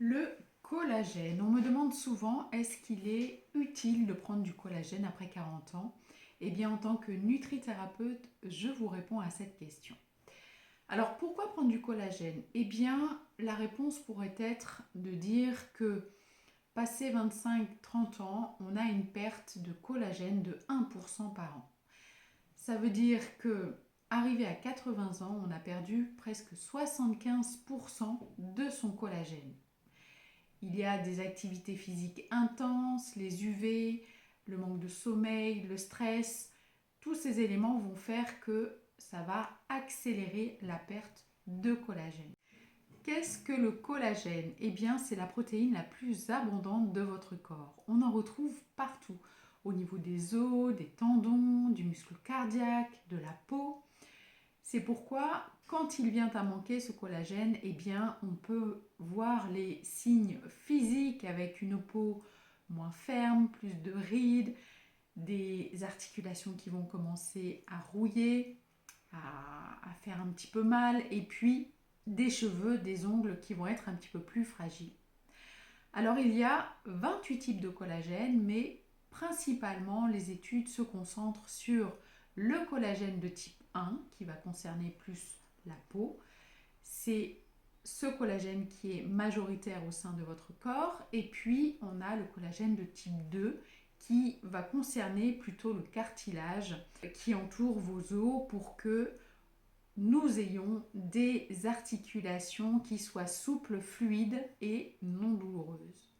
Le collagène. On me demande souvent, est-ce qu'il est utile de prendre du collagène après 40 ans? Eh bien, en tant que nutrithérapeute, je vous réponds à cette question. Alors, pourquoi prendre du collagène? Eh bien, la réponse pourrait être de dire que passé 25-30 ans, on a une perte de collagène de 1% par an. Ça veut dire que, arrivé à 80 ans, on a perdu presque 75% de son collagène. Il y a des activités physiques intenses, les UV, le manque de sommeil, le stress. Tous ces éléments vont faire que ça va accélérer la perte de collagène. Qu'est-ce que le collagène? Eh bien, c'est la protéine la plus abondante de votre corps. On en retrouve partout, au niveau des os, des tendons, du muscle cardiaque, de la peau. C'est pourquoi, quand il vient à manquer ce collagène, eh bien, on peut voir les signes physiques avec une peau moins ferme, plus de rides, des articulations qui vont commencer à rouiller, à faire un petit peu mal, et puis des cheveux, des ongles qui vont être un petit peu plus fragiles. Alors, il y a 28 types de collagène, mais principalement, les études se concentrent sur le collagène de type 1, qui va concerner plus la peau. C'est ce collagène qui est majoritaire au sein de votre corps. Et puis, on a le collagène de type 2, qui va concerner plutôt le cartilage qui entoure vos os pour que nous ayons des articulations qui soient souples, fluides et non douloureuses.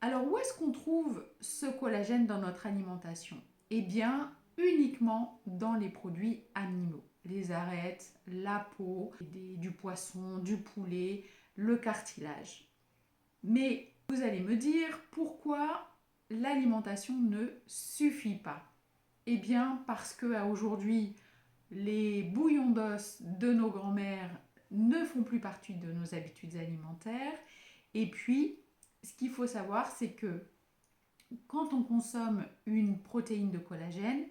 Alors, où est-ce qu'on trouve ce collagène dans notre alimentation? Eh bien, uniquement dans les produits animaux. Les arêtes, la peau, du poisson, du poulet, le cartilage. Mais vous allez me dire pourquoi l'alimentation ne suffit pas? Eh bien, parce qu'à aujourd'hui, les bouillons d'os de nos grands-mères ne font plus partie de nos habitudes alimentaires. Et puis, ce qu'il faut savoir, c'est que quand on consomme une protéine de collagène,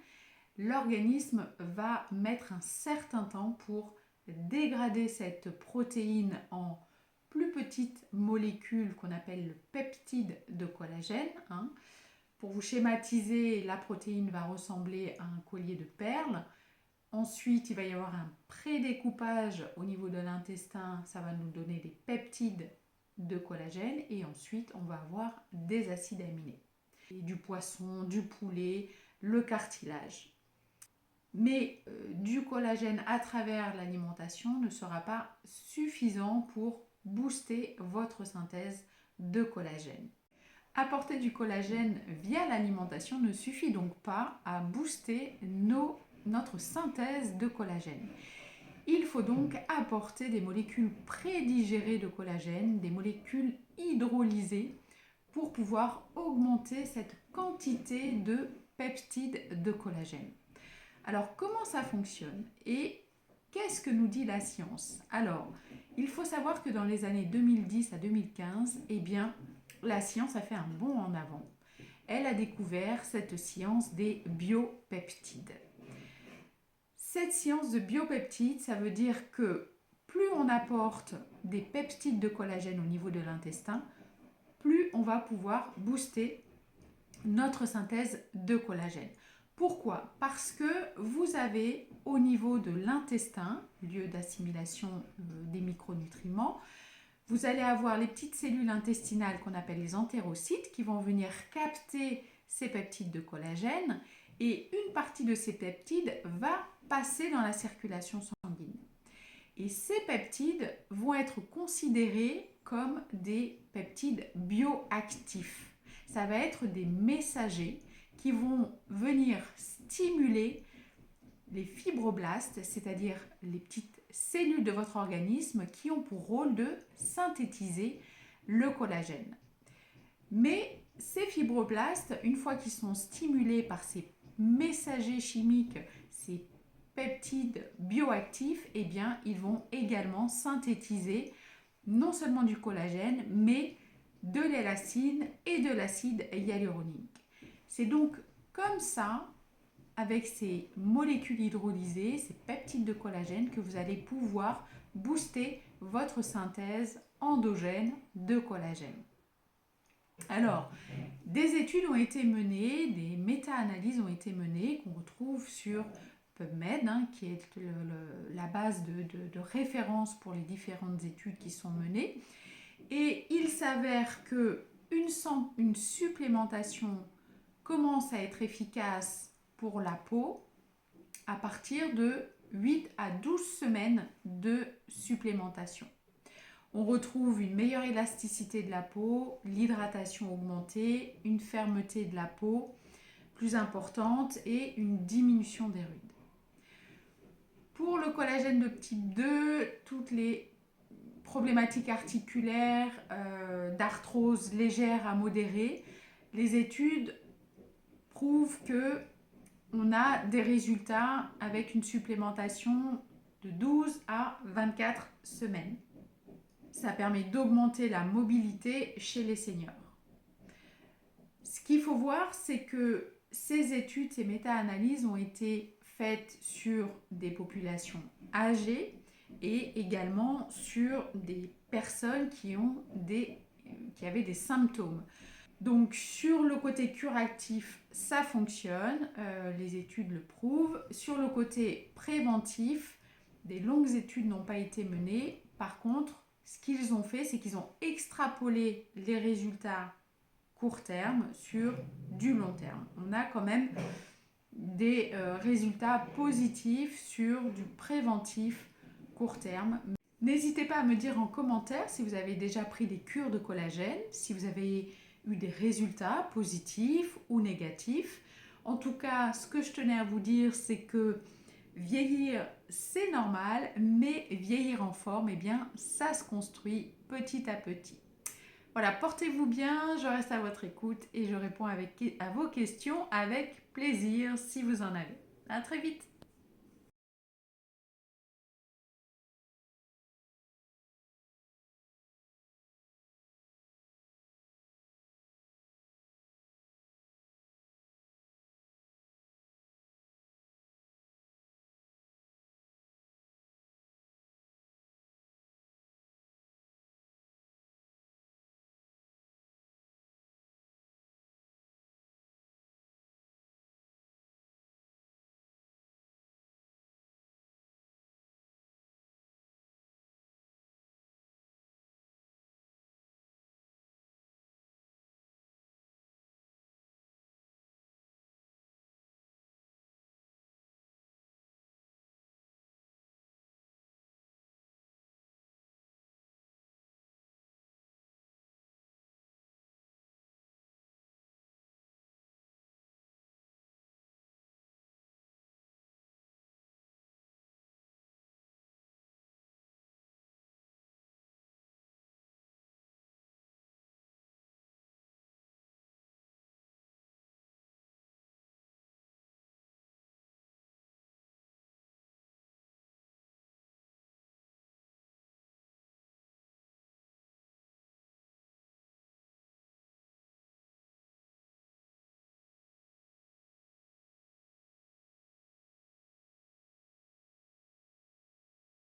l'organisme va mettre un certain temps pour dégrader cette protéine en plus petites molécules qu'on appelle le peptide de collagène. Pour vous schématiser, la protéine va ressembler à un collier de perles. Ensuite, il va y avoir un prédécoupage au niveau de l'intestin, ça va nous donner des peptides de collagène et ensuite on va avoir des acides aminés. Et du poisson, du poulet, le cartilage. Mais du collagène à travers l'alimentation ne sera pas suffisant pour booster votre synthèse de collagène. Apporter du collagène via l'alimentation ne suffit donc pas à booster notre synthèse de collagène. Il faut donc apporter des molécules prédigérées de collagène, des molécules hydrolysées pour pouvoir augmenter cette quantité de peptides de collagène. Alors, comment ça fonctionne et qu'est-ce que nous dit la science? Alors, il faut savoir que dans les années 2010 à 2015, eh bien, la science a fait un bond en avant. Elle a découvert cette science des biopeptides. Cette science de biopeptides, ça veut dire que plus on apporte des peptides de collagène au niveau de l'intestin, plus on va pouvoir booster notre synthèse de collagène. Pourquoi? Parce que vous avez au niveau de l'intestin, lieu d'assimilation des micronutriments, vous allez avoir les petites cellules intestinales qu'on appelle les entérocytes qui vont venir capter ces peptides de collagène et une partie de ces peptides va passer dans la circulation sanguine. Et ces peptides vont être considérés comme des peptides bioactifs. Ça va être des messagers qui vont venir stimuler les fibroblastes, c'est-à-dire les petites cellules de votre organisme qui ont pour rôle de synthétiser le collagène. Mais ces fibroblastes, une fois qu'ils sont stimulés par ces messagers chimiques, ces peptides bioactifs, eh bien, ils vont également synthétiser non seulement du collagène, mais de l'élastine et de l'acide hyaluronique. C'est donc comme ça, avec ces molécules hydrolysées, ces peptides de collagène, que vous allez pouvoir booster votre synthèse endogène de collagène. Alors, des études ont été menées, des méta-analyses ont été menées qu'on retrouve sur PubMed, qui est la base de référence pour les différentes études qui sont menées. Et il s'avère qu'une supplémentation commence à être efficace pour la peau à partir de 8 à 12 semaines de supplémentation. On retrouve une meilleure élasticité de la peau, l'hydratation augmentée, une fermeté de la peau plus importante et une diminution des rides. Pour le collagène de type 2, toutes les problématiques articulaires, d'arthrose légère à modérée, les études prouvent qu'on a des résultats avec une supplémentation de 12 à 24 semaines. Ça permet d'augmenter la mobilité chez les seniors. Ce qu'il faut voir, c'est que ces études, ces méta-analyses ont été faites sur des populations âgées et également sur des personnes qui avaient des symptômes. Donc sur le côté curatif, ça fonctionne, les études le prouvent. Sur le côté préventif, des longues études n'ont pas été menées. Par contre, ce qu'ils ont fait, c'est qu'ils ont extrapolé les résultats court terme sur du long terme. On a quand même des résultats positifs sur du préventif court terme. N'hésitez pas à me dire en commentaire si vous avez déjà pris des cures de collagène, si vous avez eu des résultats positifs ou négatifs. En tout cas, ce que je tenais à vous dire, c'est que vieillir, c'est normal, mais vieillir en forme, eh bien, ça se construit petit à petit. Voilà, portez-vous bien, je reste à votre écoute et je réponds à vos questions avec plaisir si vous en avez. À très vite.